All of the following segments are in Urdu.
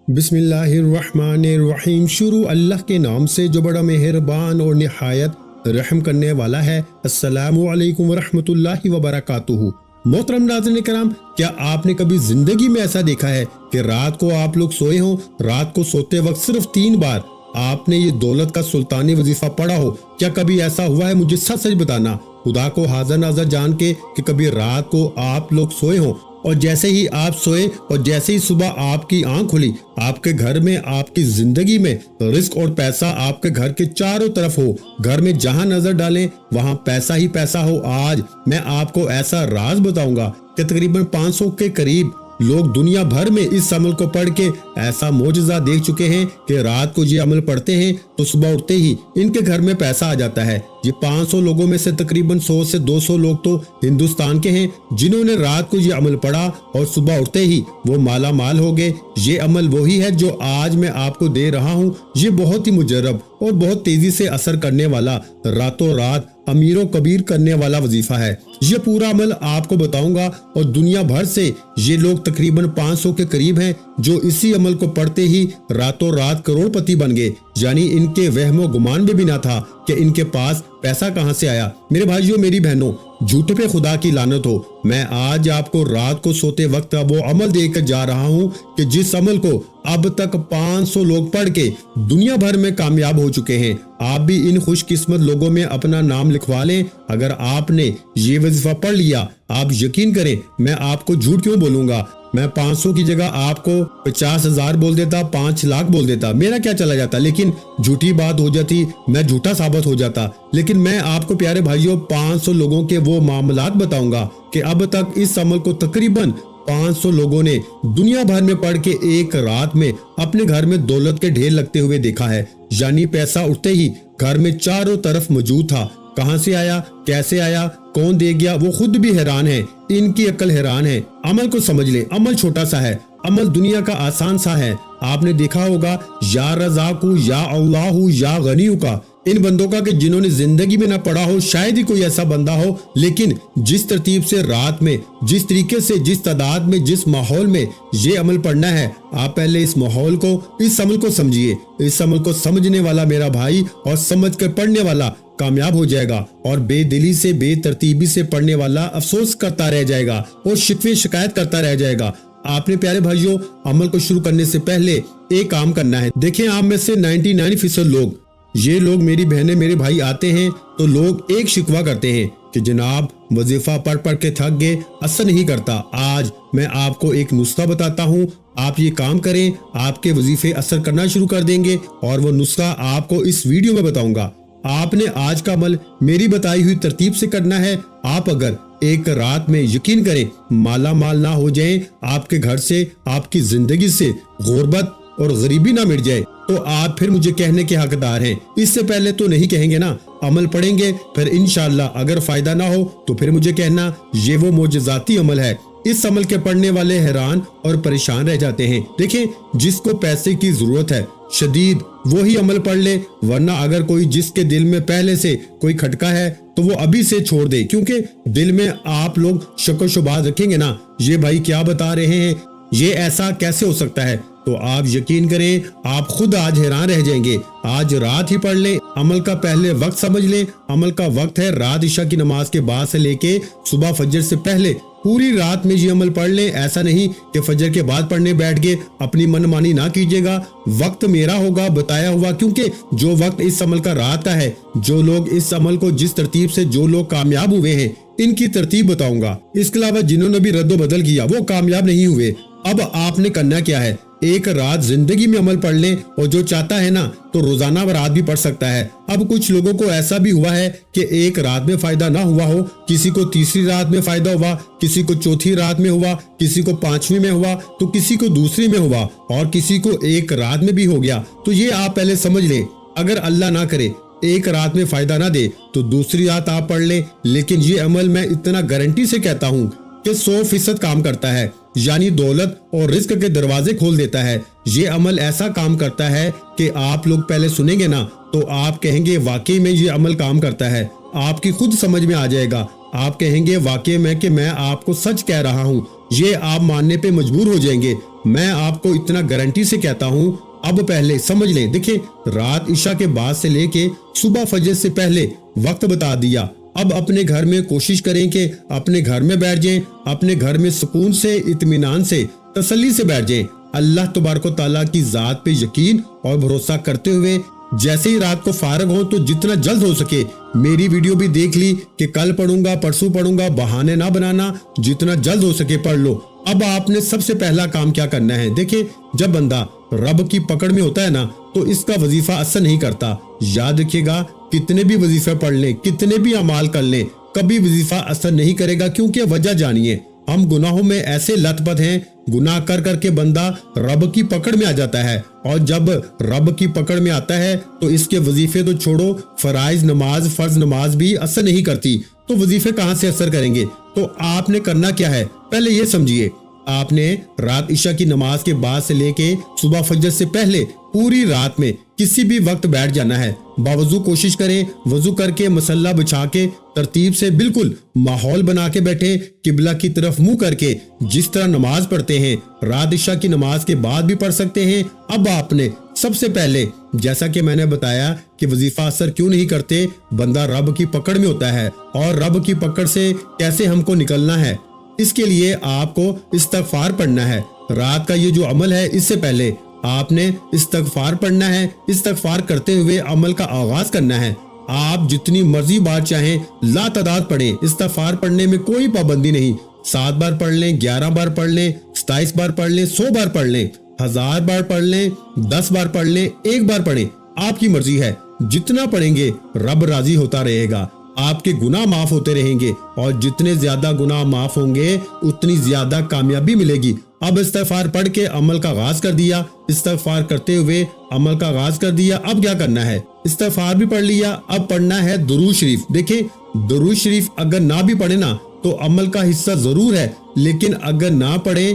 بسم اللہ الرحمن الرحیم۔ شروع اللہ کے نام سے جو بڑا مہربان اور نہایت رحم کرنے والا ہے۔ السلام علیکم ورحمۃ اللہ وبرکاتہ۔ محترم ناظرین کرام، کیا آپ نے کبھی زندگی میں ایسا دیکھا ہے کہ رات کو آپ لوگ سوئے ہوں، رات کو سوتے وقت صرف 3 بار آپ نے یہ دولت کا سلطانی وظیفہ پڑھا ہو؟ کیا کبھی ایسا ہوا ہے؟ مجھے سچ سچ بتانا، خدا کو حاضر ناظر جان کے، کہ کبھی رات کو آپ لوگ سوئے ہوں اور جیسے ہی آپ سوئے اور جیسے ہی صبح آپ کی آنکھ کھلی، آپ کے گھر میں، آپ کی زندگی میں رزق اور پیسہ آپ کے گھر کے چاروں طرف ہو، گھر میں جہاں نظر ڈالیں وہاں پیسہ ہی پیسہ ہو۔ آج میں آپ کو ایسا راز بتاؤں گا کہ تقریباً 500 کے قریب لوگ دنیا بھر میں اس عمل کو پڑھ کے ایسا معجزہ دیکھ چکے ہیں کہ رات کو یہ عمل پڑھتے ہیں تو صبح اٹھتے ہی ان کے گھر میں پیسہ آ جاتا ہے۔ یہ 500 لوگوں میں سے تقریباً 100 سے 200 لوگ تو ہندوستان کے ہیں جنہوں نے رات کو یہ عمل پڑھا اور صبح اٹھتے ہی وہ مالا مال ہو گئے۔ یہ عمل وہی ہے جو آج میں آپ کو دے رہا ہوں۔ یہ بہت ہی مجرب اور بہت تیزی سے اثر کرنے والا، راتوں رات امیر و کبیر کرنے والا وظیفہ ہے۔ یہ پورا عمل آپ کو بتاؤں گا اور دنیا بھر سے یہ لوگ تقریباً 500 کے قریب ہیں جو اسی عمل کو پڑھتے ہی راتوں رات کروڑ پتی بن گئے۔ یعنی ان کے وہم و گمان میں بھی نہ تھا کہ ان کے پاس پیسہ کہاں سے آیا۔ میرے بھائیوں، میری بہنوں، جھوٹے پہ خدا کی لعنت ہو۔ میں آج آپ کو رات کو سوتے وقت وہ عمل دے کر جا رہا ہوں کہ جس عمل کو اب تک 500 لوگ پڑھ کے دنیا بھر میں کامیاب ہو چکے ہیں۔ آپ بھی ان خوش قسمت لوگوں میں اپنا نام لکھوا لیں۔ اگر آپ نے یہ وظیفہ پڑھ لیا، آپ یقین کریں میں آپ کو جھوٹ کیوں بولوں گا؟ میں 500 کی جگہ آپ کو 50,000 بول دیتا، 5 لاکھ بول دیتا، میرا کیا چلا جاتا، لیکن جھوٹی بات ہو جاتی، میں جھوٹا ثابت ہو جاتا۔ لیکن میں آپ کو پیارے بھائیوں 500 لوگوں کے وہ معاملات بتاؤں گا کہ اب تک اس عمل کو تقریباً 500 لوگوں نے دنیا بھر میں پڑھ کے ایک رات میں اپنے گھر میں دولت کے ڈھیر لگتے ہوئے دیکھا ہے۔ یعنی پیسہ اٹھتے ہی گھر میں چاروں طرف موجود تھا۔ کہاں سے آیا، کیسے آیا، کون دے گیا، وہ خود بھی حیران ہے، ان کی عقل حیران ہے۔ عمل کو سمجھ لیں، عمل چھوٹا سا ہے، عمل دنیا کا آسان سا ہے۔ آپ نے دیکھا ہوگا یا رزاق یا اللہ یا غنی کا، ان بندوں کا کہ جنہوں نے زندگی میں نہ پڑھا ہو، شاید ہی کوئی ایسا بندہ ہو، لیکن جس ترتیب سے رات میں، جس طریقے سے، جس تعداد میں، جس ماحول میں یہ عمل پڑھنا ہے، آپ پہلے اس ماحول کو، اس عمل کو سمجھیے۔ اس عمل کو سمجھنے والا میرا بھائی اور سمجھ کر پڑھنے والا کامیاب ہو جائے گا، اور بے دلی سے، بے ترتیبی سے پڑھنے والا افسوس کرتا رہ جائے گا اور شکوے شکایت کرتا رہ جائے گا۔ آپ نے پیارے بھائیوں عمل کو شروع کرنے سے پہلے ایک کام کرنا ہے۔ دیکھیں، آپ میں سے 99% لوگ، یہ لوگ میری بہنیں، میرے بھائی آتے ہیں تو لوگ ایک شکوہ کرتے ہیں کہ جناب وظیفہ پڑھ پڑھ کے تھک گئے، اثر نہیں کرتا۔ آج میں آپ کو ایک نسخہ بتاتا ہوں، آپ یہ کام کریں، آپ کے وظیفے اثر کرنا شروع کر دیں گے، اور وہ نسخہ آپ کو اس ویڈیو میں بتاؤں گا۔ آپ نے آج کا عمل میری بتائی ہوئی ترتیب سے کرنا ہے۔ آپ اگر ایک رات میں، یقین کریں، مالا مال نہ ہو جائیں، آپ کے گھر سے، آپ کی زندگی سے غربت اور غریبی نہ مٹ جائے، تو آپ پھر مجھے کہنے کے حقدار ہیں۔ اس سے پہلے تو نہیں کہیں گے نا، عمل پڑھیں گے، پھر انشاءاللہ اگر فائدہ نہ ہو تو پھر مجھے کہنا یہ وہ معجزاتی عمل ہے۔ اس عمل کے پڑھنے والے حیران اور پریشان رہ جاتے ہیں۔ دیکھیں، جس کو پیسے کی ضرورت ہے شدید، وہی عمل پڑھ لے، ورنہ اگر کوئی جس کے دل میں پہلے سے کوئی کھٹکا ہے تو وہ ابھی سے چھوڑ دے، کیونکہ دل میں آپ لوگ شک و شبہات رکھیں گے نا، یہ بھائی کیا بتا رہے ہیں، یہ ایسا کیسے ہو سکتا ہے، تو آپ یقین کریں آپ خود آج حیران رہ جائیں گے۔ آج رات ہی پڑھ لیں، عمل کا پہلے وقت سمجھ لیں۔ عمل کا وقت ہے رات عشاء کی نماز کے بعد سے لے کے صبح فجر سے پہلے، پوری رات میں یہ عمل پڑھ لیں۔ ایسا نہیں کہ فجر کے بعد پڑھنے بیٹھ گئے، اپنی من مانی نہ کیجیے گا، وقت میرا ہوگا بتایا ہوا، کیونکہ جو وقت اس عمل کا رات کا ہے، جو لوگ اس عمل کو جس ترتیب سے جو لوگ کامیاب ہوئے ہیں ان کی ترتیب بتاؤں گا۔ اس کے علاوہ جنہوں نے بھی رد و بدل کیا وہ کامیاب نہیں ہوئے۔ اب آپ نے کرنا کیا ہے، ایک رات زندگی میں عمل پڑھ لیں، اور جو چاہتا ہے نا تو روزانہ رات بھی پڑھ سکتا ہے۔ اب کچھ لوگوں کو ایسا بھی ہوا ہے کہ ایک رات میں فائدہ نہ ہوا ہو، کسی کو تیسری رات میں فائدہ ہوا، کسی کو چوتھی رات میں ہوا، کسی کو 5ویں میں ہوا، تو کسی کو دوسری میں ہوا، اور کسی کو ایک رات میں بھی ہو گیا۔ تو یہ آپ پہلے سمجھ لیں، اگر اللہ نہ کرے ایک رات میں فائدہ نہ دے تو دوسری رات آپ پڑھ لیں، لیکن یہ عمل میں اتنا گارنٹی سے کہتا ہوں کہ 100% کام کرتا ہے، یعنی دولت اور رزق کے دروازے کھول دیتا ہے۔ یہ عمل ایسا کام کرتا ہے کہ آپ لوگ پہلے سنیں گے نا تو آپ کہیں گے واقعی میں یہ عمل کام کرتا ہے، آپ کی خود سمجھ میں آ جائے گا، آپ کہیں گے واقعی میں کہ میں آپ کو سچ کہہ رہا ہوں، یہ آپ ماننے پہ مجبور ہو جائیں گے۔ میں آپ کو اتنا گارنٹی سے کہتا ہوں، اب پہلے سمجھ لیں۔ دیکھیں، رات عشاء کے بعد سے لے کے صبح فجر سے پہلے وقت بتا دیا۔ اب اپنے گھر میں کوشش کریں کہ اپنے گھر میں بیٹھ جائیں، اپنے گھر میں سکون سے، اطمینان سے، تسلی سے بیٹھ جائیں، اللہ تبارک و تعالیٰ کی ذات پہ یقین اور بھروسہ کرتے ہوئے جیسے ہی رات کو فارغ ہوں تو جتنا جلد ہو سکے میری ویڈیو بھی دیکھ لی کہ کل پڑھوں گا، پرسوں پڑھوں گا، بہانے نہ بنانا، جتنا جلد ہو سکے پڑھ لو۔ اب آپ نے سب سے پہلا کام کیا کرنا ہے؟ دیکھیں، جب بندہ رب کی پکڑ میں ہوتا ہے نا تو اس کا وظیفہ اثر نہیں کرتا۔ یاد رکھیے گا، کتنے بھی وظیفے پڑھ لیں، کتنے بھی اعمال کر لیں، کبھی وظیفہ اثر نہیں کرے گا، کیونکہ وجہ جانیے، ہم گناہوں میں ایسے لت پت ہیں، گناہ کر کر کے بندہ رب کی پکڑ میں آ جاتا ہے، اور جب رب کی پکڑ میں آتا ہے تو اس کے وظیفے تو چھوڑو، فرائض نماز، فرض نماز بھی اثر نہیں کرتی، تو وظیفے کہاں سے اثر کریں گے؟ تو آپ نے کرنا کیا ہے؟ پہلے یہ سمجھیے، آپ نے رات عشاء کی نماز کے بعد سے لے کے صبح فجر سے پہلے پوری رات میں کسی بھی وقت بیٹھ جانا ہے۔ باوضو کوشش کریں، وضو کر کے مصلی بچھا کے ترتیب سے بالکل ماحول بنا کے بیٹھے، قبلہ کی طرف منہ کر کے، جس طرح نماز پڑھتے ہیں رات عشاء کی نماز کے بعد بھی پڑھ سکتے ہیں۔ اب آپ نے سب سے پہلے، جیسا کہ میں نے بتایا کہ وظیفہ اثر کیوں نہیں کرتے، بندہ رب کی پکڑ میں ہوتا ہے، اور رب کی پکڑ سے کیسے ہم کو نکلنا ہے، اس کے لیے آپ کو استغفار پڑھنا ہے۔ رات کا یہ جو عمل ہے، اس سے پہلے آپ نے استغفار پڑھنا ہے، استغفار کرتے ہوئے عمل کا آغاز کرنا ہے۔ آپ جتنی مرضی بار چاہیں لا تعداد پڑھیں، استغفار پڑھنے میں کوئی پابندی نہیں، 7 بار پڑھ لیں، 11 بار پڑھ لیں، 27 بار پڑھ لیں، 100 بار پڑھ لیں، 1000 بار پڑھ لیں، 10 بار پڑھ لیں، 1 بار پڑھیں، آپ کی مرضی ہے۔ جتنا پڑھیں گے رب راضی ہوتا رہے گا، آپ کے گناہ معاف ہوتے رہیں گے، اور جتنے زیادہ گناہ معاف ہوں گے اتنی زیادہ کامیابی ملے گی۔ اب استغفار پڑھ کے عمل کا آغاز کر دیا، استغفار کرتے ہوئے عمل کا آغاز کر دیا۔ اب کیا کرنا ہے؟ استغفار بھی پڑھ لیا، اب پڑھنا ہے درود شریف۔ دیکھیں، درود شریف اگر نہ بھی پڑھے نا تو عمل کا حصہ ضرور ہے، لیکن اگر نہ پڑھیں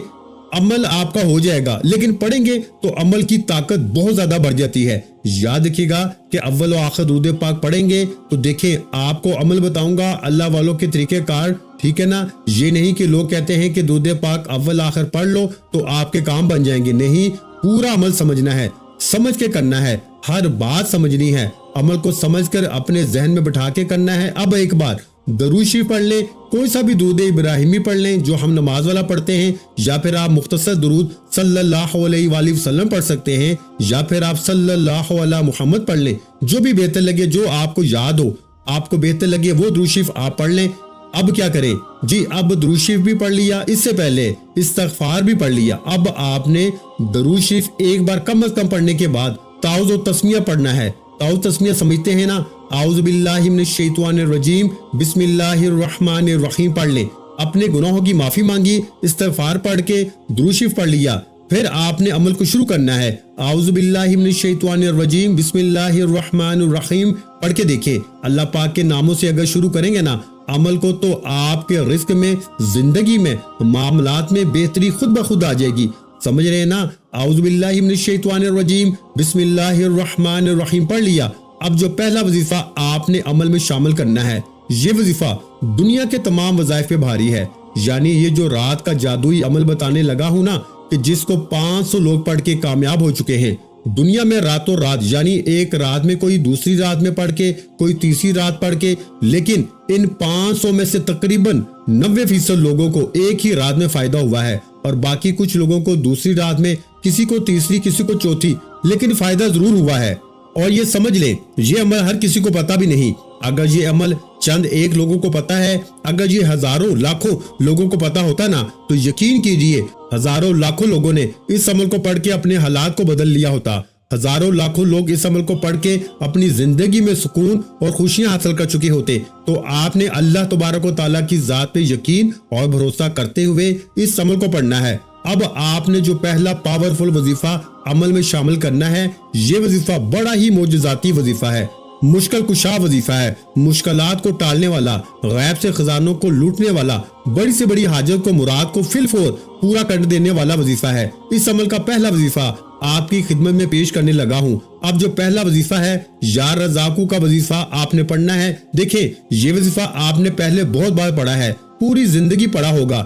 عمل آپ کا ہو جائے گا، لیکن پڑھیں گے تو عمل کی طاقت بہت زیادہ بڑھ جاتی ہے۔ یاد رکھیے گا کہ اول و آخر درود پاک پڑھیں گے تو دیکھیں، آپ کو عمل بتاؤں گا اللہ والوں کے طریقہ کار، ٹھیک ہے نا؟ یہ نہیں کہ لوگ کہتے ہیں کہ درود پاک اول آخر پڑھ لو تو آپ کے کام بن جائیں گے، نہیں، پورا عمل سمجھنا ہے، سمجھ کے کرنا ہے، ہر بات سمجھنی ہے، عمل کو سمجھ کر اپنے ذہن میں بٹھا کے کرنا ہے۔ اب ایک بار درود شریف پڑھ لیں، کوئی سا بھی درود ابراہیمی پڑھ لیں جو ہم نماز والا پڑھتے ہیں، یا پھر آپ مختصر درود صلی اللہ علیہ وآلہ وسلم پڑھ سکتے ہیں، یا پھر آپ صلی اللہ علیہ محمد پڑھ لیں، جو بھی بہتر لگے، جو آپ کو یاد ہو، آپ کو بہتر لگے وہ درود شریف آپ پڑھ لیں۔ اب کیا کریں جی؟ اب درود شریف بھی پڑھ لیا، اس سے پہلے استغفار بھی پڑھ لیا۔ اب آپ نے درود شریف ایک بار کم از کم پڑھنے کے بعد تعوذ و تسمیہ پڑھنا ہے۔ تعوذ تسمیہ سمجھتے ہیں نا؟ اعوذ باللہ من الشیطان الرجیم، بسم اللہ الرحمن الرحیم پڑھ لیں، اپنے گناہوں کی معافی مانگی، استغفار پڑھ کے درود شریف پڑھ لیا، پھر آپ نے عمل کو شروع کرنا ہے۔ اعوذ باللہ من الشیطان الرجیم، بسم اللہ الرحمن الرحیم پڑھ کے دیکھیں، اللہ پاک کے ناموں سے اگر شروع کریں گے نا عمل کو تو آپ کے رزق میں، زندگی میں، معاملات میں بہتری خود بخود آ جائے گی۔ سمجھ رہے ہیں نا؟ اعوذ باللہ من الشیطان الرجیم، بسم اللہ الرحمن الرحیم پڑھ لیا۔ اب جو پہلا وظیفہ آپ نے عمل میں شامل کرنا ہے، یہ وظیفہ دنیا کے تمام وظائف پہ بھاری ہے، یعنی یہ جو رات کا جادوئی عمل بتانے لگا ہوں نا، کہ جس کو 500 لوگ پڑھ کے کامیاب ہو چکے ہیں دنیا میں راتوں رات، یعنی ایک رات میں کوئی دوسری رات میں پڑھ کے، کوئی تیسری رات پڑھ کے، لیکن ان 500 میں سے تقریباً 90% لوگوں کو ایک ہی رات میں فائدہ ہوا ہے، اور باقی کچھ لوگوں کو دوسری رات میں، کسی کو تیسری، کسی کو چوتھی، لیکن فائدہ ضرور ہوا ہے۔ اور یہ سمجھ لیں، یہ عمل ہر کسی کو پتا بھی نہیں۔ اگر یہ عمل چند ایک لوگوں کو پتا ہے، اگر یہ ہزاروں لاکھوں لوگوں کو پتا ہوتا نا تو یقین کیجئے ہزاروں لاکھوں لوگوں نے اس عمل کو پڑھ کے اپنے حالات کو بدل لیا ہوتا، ہزاروں لاکھوں لوگ اس عمل کو پڑھ کے اپنی زندگی میں سکون اور خوشیاں حاصل کر چکے ہوتے۔ تو آپ نے اللہ تبارک و تعالیٰ کی ذات پہ یقین اور بھروسہ کرتے ہوئے اس عمل کو پڑھنا ہے۔ اب آپ نے جو پہلا پاورفل وظیفہ عمل میں شامل کرنا ہے، یہ وظیفہ بڑا ہی معجزاتی وظیفہ ہے، مشکل کشا وظیفہ ہے، مشکلات کو ٹالنے والا، غیب سے خزانوں کو لوٹنے والا، بڑی سے بڑی حاجت کو، مراد کو فی الفور پورا کر دینے والا وظیفہ ہے۔ اس عمل کا پہلا وظیفہ آپ کی خدمت میں پیش کرنے لگا ہوں۔ اب جو پہلا وظیفہ ہے، یا رزاقو کا وظیفہ آپ نے پڑھنا ہے۔ دیکھیں، یہ وظیفہ آپ نے پہلے بہت بار پڑھا ہے، پوری زندگی پڑھا ہوگا،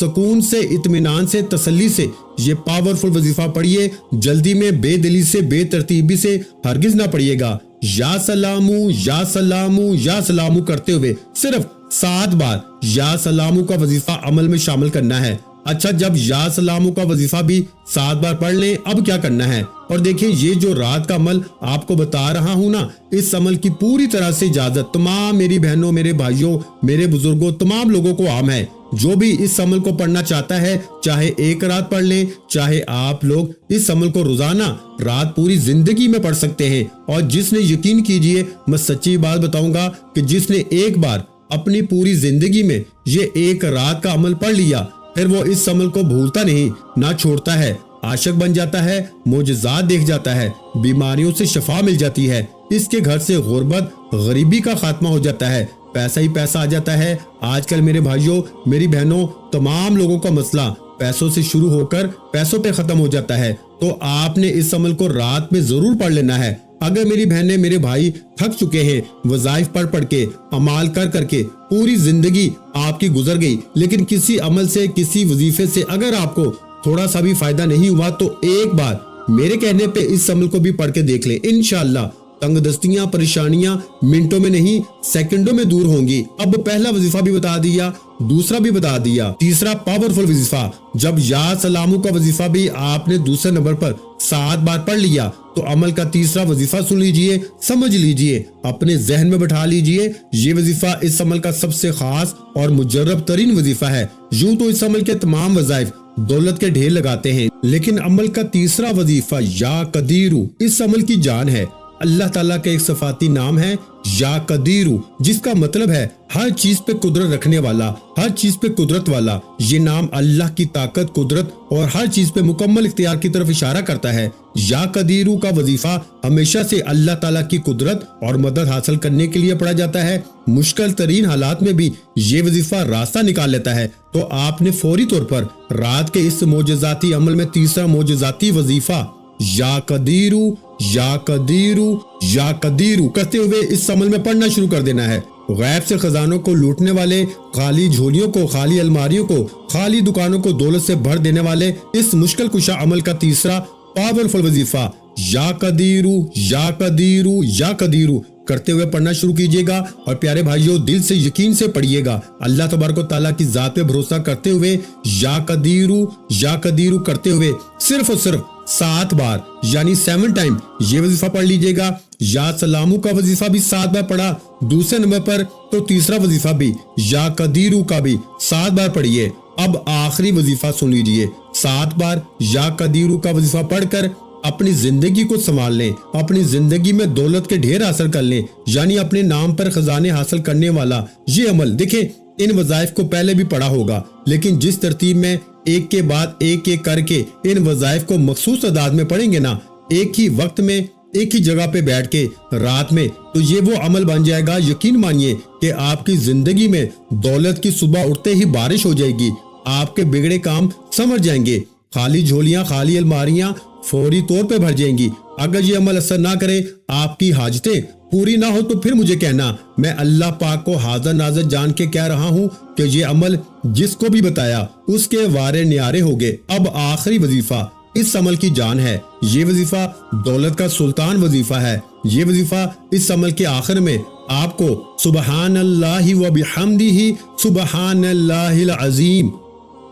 سکون سے، اطمینان سے، تسلی سے یہ پاورفل وظیفہ پڑھیے. جلدی میں، بے دلی سے، بے ترتیبی سے ہرگز نہ پڑھیے گا. یا سلامو یا سلامو یا سلامو کرتے ہوئے صرف 7 بار یا سلامو کا وظیفہ عمل میں شامل کرنا ہے. اچھا، جب یا سلامو کا وظیفہ بھی 7 بار پڑھ لیں، اب کیا کرنا ہے؟ اور دیکھیں، یہ جو رات کا عمل آپ کو بتا رہا ہوں نا، اس عمل کی پوری طرح سے اجازت تمام میری بہنوں، میرے بھائیوں، میرے بزرگوں، تمام لوگوں کو عام ہے. جو بھی اس عمل کو پڑھنا چاہتا ہے، چاہے ایک رات پڑھ لیں، چاہے آپ لوگ اس عمل کو روزانہ رات پوری زندگی میں پڑھ سکتے ہیں. اور جس نے، یقین کیجئے، میں سچی بات بتاؤں گا کہ جس نے ایک بار اپنی پوری زندگی میں یہ ایک رات کا عمل پڑھ لیا، پھر وہ اس عمل کو بھولتا نہیں، نہ چھوڑتا ہے. عاشق بن جاتا ہے، معجزات دیکھ جاتا ہے، بیماریوں سے شفا مل جاتی ہے، اس کے گھر سے غربت، غریبی کا خاتمہ ہو جاتا ہے، پیسہ ہی پیسہ آ جاتا ہے. آج کل میرے بھائیوں، میری بہنوں، تمام لوگوں کا مسئلہ پیسوں سے شروع ہو کر پیسوں پہ ختم ہو جاتا ہے. تو آپ نے اس عمل کو رات میں ضرور پڑھ لینا ہے. اگر میری بہنیں، میرے بھائی تھک چکے ہیں وظائف پڑھ کے، عمال کر کے، پوری زندگی آپ کی گزر گئی، لیکن کسی عمل سے، کسی وظیفے سے اگر آپ کو تھوڑا سا بھی فائدہ نہیں ہوا، تو ایک بار میرے کہنے پہ اس عمل کو بھی پڑھ کے دیکھ لیں. انشاءاللہ تنگ دستیاں، پریشانیاں منٹوں میں نہیں، سیکنڈوں میں دور ہوں گی. اب پہلا وظیفہ بھی بتا دیا، دوسرا بھی بتا دیا. تیسرا پاورفل وظیفہ، جب یا سلامو کا وظیفہ بھی آپ نے دوسرے نمبر پر 7 بار پڑھ لیا، تو عمل کا تیسرا وظیفہ سن لیجئے، سمجھ لیجئے، اپنے ذہن میں بٹھا لیجئے. یہ وظیفہ اس عمل کا سب سے خاص اور مجرب ترین وظیفہ ہے. یوں تو اس عمل کے تمام وظائف دولت کے ڈھیر لگاتے ہیں، لیکن عمل کا تیسرا وظیفہ یا قدیرو اس عمل کی جان ہے. اللہ تعالیٰ کا ایک صفاتی نام ہے یا قدیرو، جس کا مطلب ہے ہر چیز پہ قدرت رکھنے والا، ہر چیز پہ قدرت والا. یہ نام اللہ کی طاقت، قدرت اور ہر چیز پہ مکمل اختیار کی طرف اشارہ کرتا ہے. یا قدیرو کا وظیفہ ہمیشہ سے اللہ تعالیٰ کی قدرت اور مدد حاصل کرنے کے لیے پڑھا جاتا ہے. مشکل ترین حالات میں بھی یہ وظیفہ راستہ نکال لیتا ہے. تو آپ نے فوری طور پر رات کے اس معجزاتی عمل میں تیسرا معجزاتی وظیفہ یا قدیرو یا قدیرو یا قدیرو کرتے ہوئے اس عمل میں پڑھنا شروع کر دینا ہے. غیب سے خزانوں کو لوٹنے والے، خالی جھولیوں کو، خالی الماریوں کو، خالی دکانوں کو دولت سے بھر دینے والے اس مشکل کشا عمل کا تیسرا پاورفل وظیفہ یا قدیرو یا قدیرو یا قدیرو کرتے ہوئے پڑھنا شروع کیجئے گا. اور پیارے بھائیوں، دل سے یقین سے پڑھیے گا، اللہ تبارک و تعالیٰ کی ذات پہ بھروسہ کرتے ہوئے یا قدیرو کرتے ہوئے صرف اور صرف 7 بار یعنی 7 ٹائم یہ وظیفہ پڑھ لیجئے گا. یا سلامو کا وظیفہ بھی 7 بار پڑھا دوسرے نمبر پر، تو تیسرا وظیفہ بھی یا قدیرو کا بھی 7 بار پڑھیے. اب آخری وظیفہ سن لیجئے. 7 بار یا قدیرو کا وظیفہ پڑھ کر اپنی زندگی کو سنبھال لیں، اپنی زندگی میں دولت کے ڈھیر حاصل کر لیں، یعنی اپنے نام پر خزانے حاصل کرنے والا یہ عمل. دیکھیں، ان وظائف کو پہلے بھی پڑھا ہوگا، لیکن جس ترتیب میں ایک کے بعد ایک کر کے ان وظائف کو مخصوص تعداد میں پڑھیں گے نا، ایک ہی وقت میں، ایک ہی جگہ پہ بیٹھ کے رات میں، تو یہ وہ عمل بن جائے گا. یقین مانیے کہ آپ کی زندگی میں دولت کی صبح اٹھتے ہی بارش ہو جائے گی. آپ کے بگڑے کام سمجھ جائیں گے، خالی جھولیاں، خالی الماریاں فوری طور پہ بھر جائیں گی. اگر یہ عمل اثر نہ کرے، آپ کی حاجتیں پوری نہ ہو، تو پھر مجھے کہنا. میں اللہ پاک کو حاضر ناظر جان کے کہہ رہا ہوں کہ یہ عمل جس کو بھی بتایا اس کے وارے نیارے ہو گئے. اب آخری وظیفہ اس عمل کی جان ہے. یہ وظیفہ دولت کا سلطان وظیفہ ہے. یہ وظیفہ اس عمل کے آخر میں آپ کو سبحان اللہ و بحمدہ سبحان اللہ العظیم،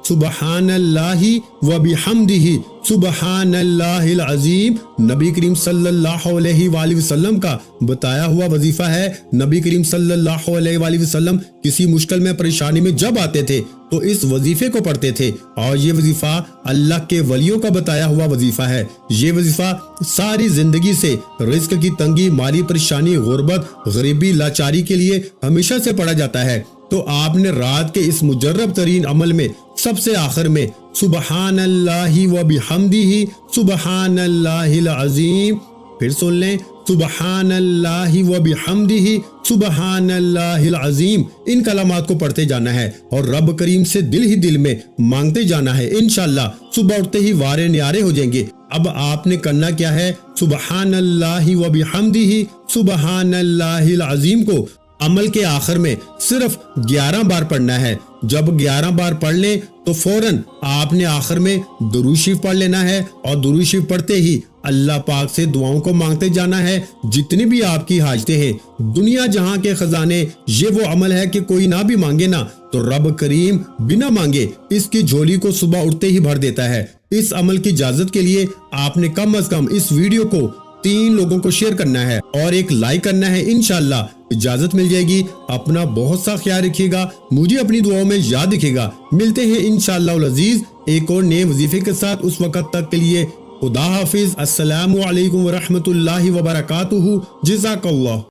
سبحان اللہ و بحمدہ سبحان اللہ العظیم، نبی کریم صلی اللہ علیہ وآلہ وسلم کا بتایا ہوا وظیفہ ہے. نبی کریم صلی اللہ علیہ وآلہ وسلم کسی مشکل میں، پریشانی میں جب آتے تھے تو اس وظیفے کو پڑھتے تھے. اور یہ وظیفہ اللہ کے ولیوں کا بتایا ہوا وظیفہ ہے. یہ وظیفہ ساری زندگی سے رزق کی تنگی، مالی پریشانی، غربت، غریبی، لاچاری کے لیے ہمیشہ سے پڑھا جاتا ہے. تو آپ نے رات کے اس مجرب ترین عمل میں سب سے آخر میں سبحان اللہ و بحمدہ سبحان اللہ العظیم، پھر سن لیں، سبحان اللہ و بحمدہ سبحان اللہ العظیم. ان کلمات کو پڑھتے جانا ہے اور رب کریم سے دل ہی دل میں مانگتے جانا ہے. انشاءاللہ صبح اٹھتے ہی وارے نیارے ہو جائیں گے. اب آپ نے کرنا کیا ہے؟ سبحان اللہ و بحمدہ سبحان اللہ العظیم کو عمل کے آخر میں صرف 11 بار پڑھنا ہے۔ جب 11 بار پڑھ لیں تو فوراً آپ نے آخر میں درود شریف پڑھ لینا ہے، اور درود شریف پڑھتے ہی اللہ پاک سے دعاؤں کو مانگتے جانا ہے، جتنی بھی آپ کی حاجتیں ہیں۔ دنیا جہاں کے خزانے، یہ وہ عمل ہے کہ کوئی نہ بھی مانگے نا تو رب کریم بنا مانگے اس کی جھولی کو صبح اٹھتے ہی بھر دیتا ہے۔ اس عمل کی اجازت کے لیے آپ نے کم از کم اس ویڈیو کو 3 لوگوں کو شیئر کرنا ہے اور ایک لائک کرنا ہے۔ انشاءاللہ اجازت مل جائے گی۔ اپنا بہت سا خیال رکھیے گا، مجھے اپنی دعاؤں میں یاد رکھیے گا۔ ملتے ہیں انشاءاللہ العزیز ایک اور نئے وظیفے کے ساتھ، اس وقت تک کے لیے خدا حافظ۔ السلام علیکم ورحمۃ اللہ وبرکاتہ۔ جزاک اللہ۔